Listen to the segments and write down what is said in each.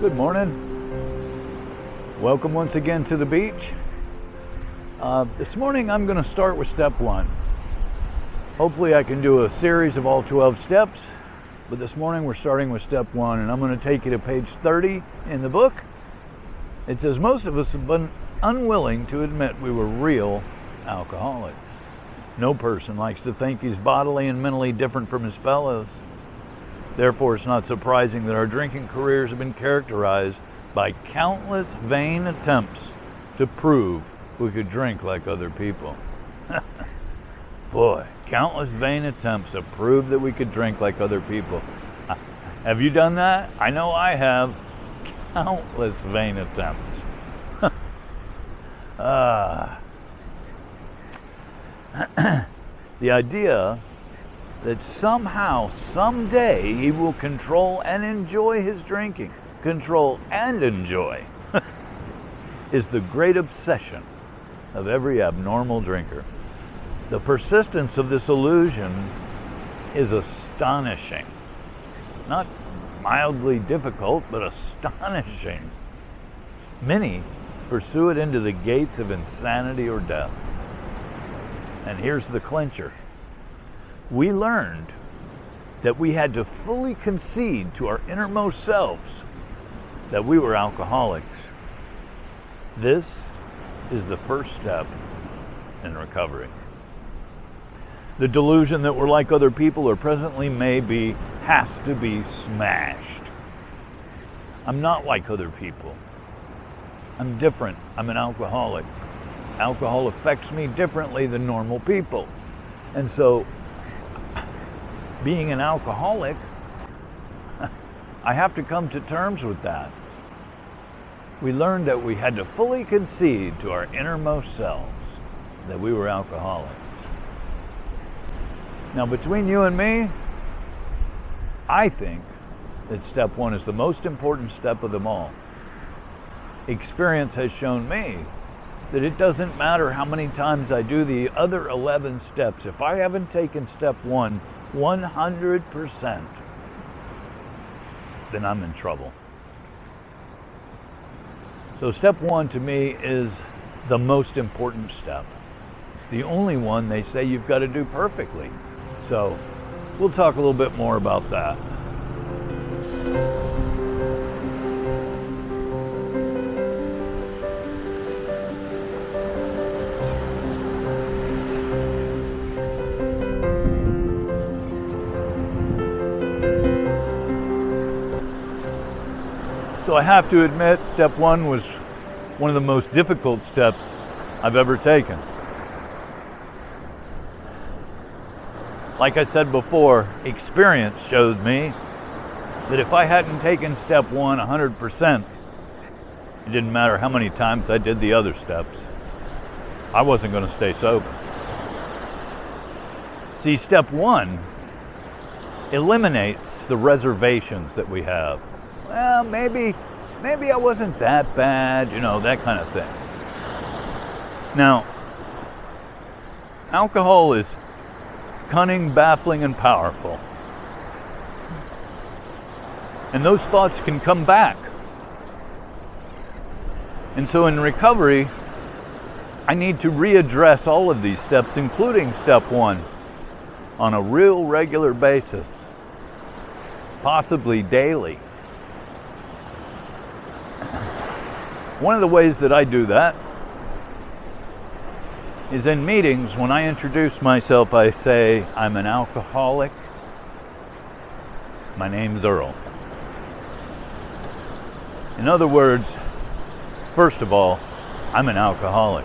Good morning. Welcome once again to the beach. This morning I'm going to start with step one. Hopefully I can do a series of all 12 steps, but this morning we're starting with step one, and I'm going to take you to page 30 in the book. It says most of us have been unwilling to admit we were real alcoholics. No person likes to think he's bodily and mentally different from his fellows. Therefore, it's not surprising that our drinking careers have been characterized by countless vain attempts to prove we could drink like other people. Boy, countless vain attempts to prove that we could drink like other people. Have you done that? I know I have. Countless vain attempts. The idea that somehow, someday, he will control and enjoy his drinking, control and enjoy, is the great obsession of every abnormal drinker. The persistence of this illusion is astonishing. Not mildly difficult, but astonishing. Many pursue it into the gates of insanity or death. And here's the clincher. We learned that we had to fully concede to our innermost selves that we were alcoholics. This is the first step in recovery. The delusion that we're like other people or presently maybe has to be smashed. I'm not like other people. I'm different. I'm an alcoholic. Alcohol affects me differently than normal people. And so, being an alcoholic, I have to come to terms with that. We learned that we had to fully concede to our innermost selves that we were alcoholics. Now, between you and me, I think that step one is the most important step of them all. Experience has shown me that it doesn't matter how many times I do the other 11 steps. If I haven't taken step one 100%, then I'm in trouble. So step one to me is the most important step. It's the only one they say you've got to do perfectly. So we'll talk a little bit more about that. So I have to admit, step one was one of the most difficult steps I've ever taken. Like I said before, experience showed me that if I hadn't taken step one 100%, it didn't matter how many times I did the other steps. I wasn't going to stay sober. See, step one eliminates the reservations that we have. Well, maybe I wasn't that bad, that kind of thing. Now, alcohol is cunning, baffling, and powerful. And those thoughts can come back. And so in recovery, I need to readdress all of these steps, including step one, on a real regular basis, possibly daily. One of the ways that I do that is in meetings. When I introduce myself, I say, I'm an alcoholic. My name's Earl. In other words, first of all, I'm an alcoholic.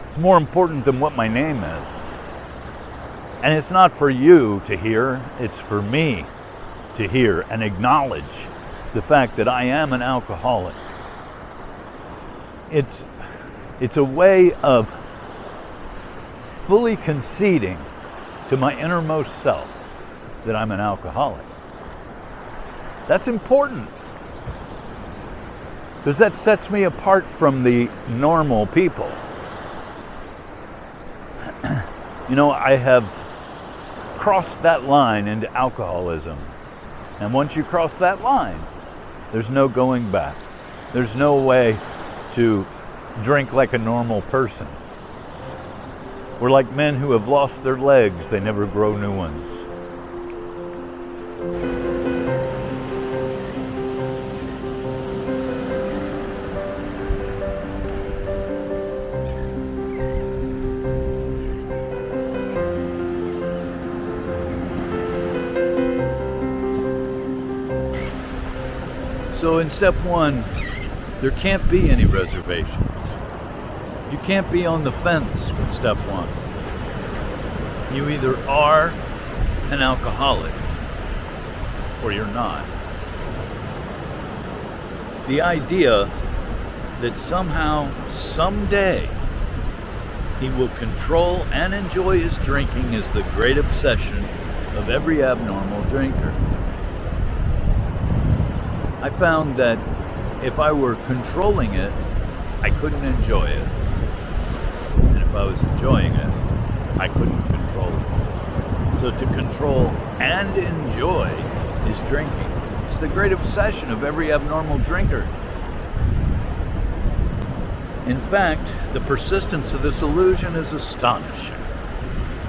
It's more important than what my name is. And it's not for you to hear, it's for me to hear and acknowledge the fact that I am an alcoholic. It's a way of fully conceding to my innermost self that I'm an alcoholic. That's important, because that sets me apart from the normal people. I have crossed that line into alcoholism. And once you cross that line, There's no going back. There's no way to drink like a normal person. We're like men who have lost their legs, they never grow new ones. So in step one, there can't be any reservations. You can't be on the fence with step one. You either are an alcoholic or you're not. The idea that somehow, someday, he will control and enjoy his drinking is the great obsession of every abnormal drinker. I found that if I were controlling it, I couldn't enjoy it. And if I was enjoying it, I couldn't control it. So to control and enjoy his drinking is the great obsession of every abnormal drinker. In fact, the persistence of this illusion is astonishing,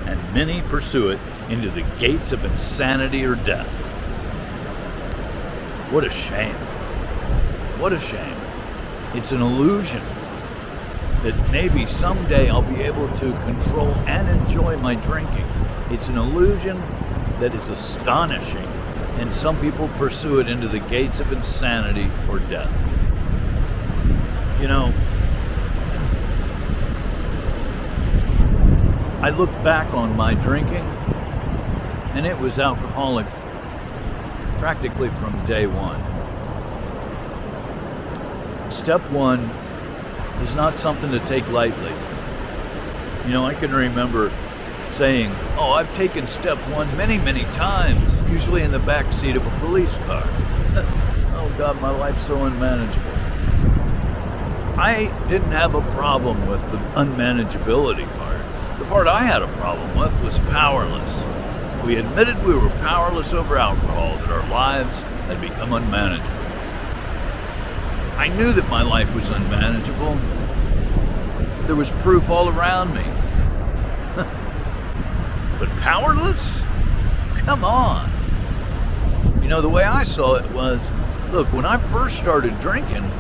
and many pursue it into the gates of insanity or death. What a shame. What a shame. It's an illusion that maybe someday I'll be able to control and enjoy my drinking. It's an illusion that is astonishing, and some people pursue it into the gates of insanity or death. You know, I look back on my drinking, and it was alcoholic practically from day one. Step one is not something to take lightly. You know, I can remember saying, oh, I've taken step one many, many times, usually in the back seat of a police car. Oh God, my life's so unmanageable. I didn't have a problem with the unmanageability part. The part I had a problem with was powerless. We admitted we were powerless over alcohol, that our lives had become unmanageable. I knew that my life was unmanageable. There was proof all around me. But powerless? Come on. You know, the way I saw it was, look, when I first started drinking,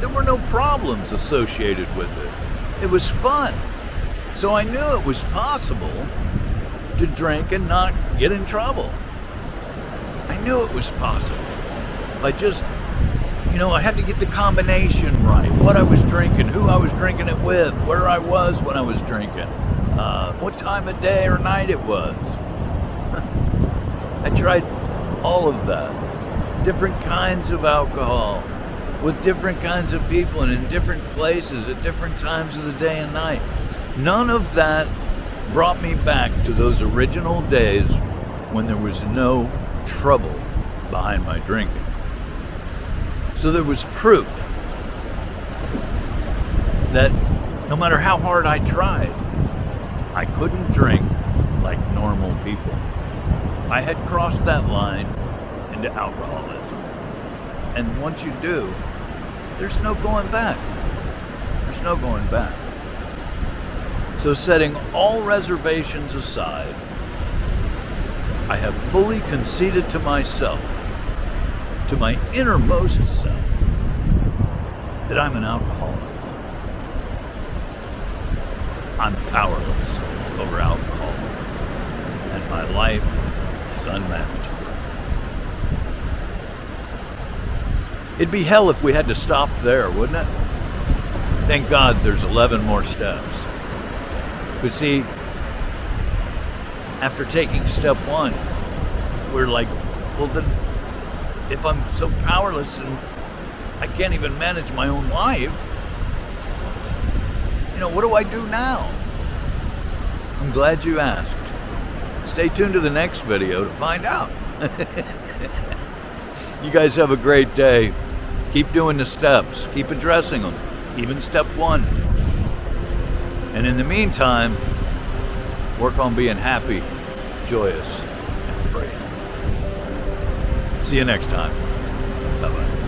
there were no problems associated with it. It was fun. So I knew it was possible to drink and not get in trouble. I knew it was possible. If I just, I had to get the combination right. What I was drinking, who I was drinking it with, where I was when I was drinking, what time of day or night it was. I tried all of that. Different kinds of alcohol, with different kinds of people and in different places at different times of the day and night. None of that brought me back to those original days when there was no trouble behind my drinking. So there was proof that no matter how hard I tried, I couldn't drink like normal people. I had crossed that line into alcoholism. And once you do, there's no going back. There's no going back. So setting all reservations aside, I have fully conceded to myself, to my innermost self, that I'm an alcoholic. I'm powerless over alcohol, and my life is unmanageable. It'd be hell if we had to stop there, wouldn't it? Thank God there's 11 more steps. But see, after taking step one, we're like, well then, if I'm so powerless and I can't even manage my own life, what do I do now? I'm glad you asked. Stay tuned to the next video to find out. You guys have a great day. Keep doing the steps. Keep addressing them. Even step one. And in the meantime, work on being happy, joyous, and free. See you next time. Bye-bye.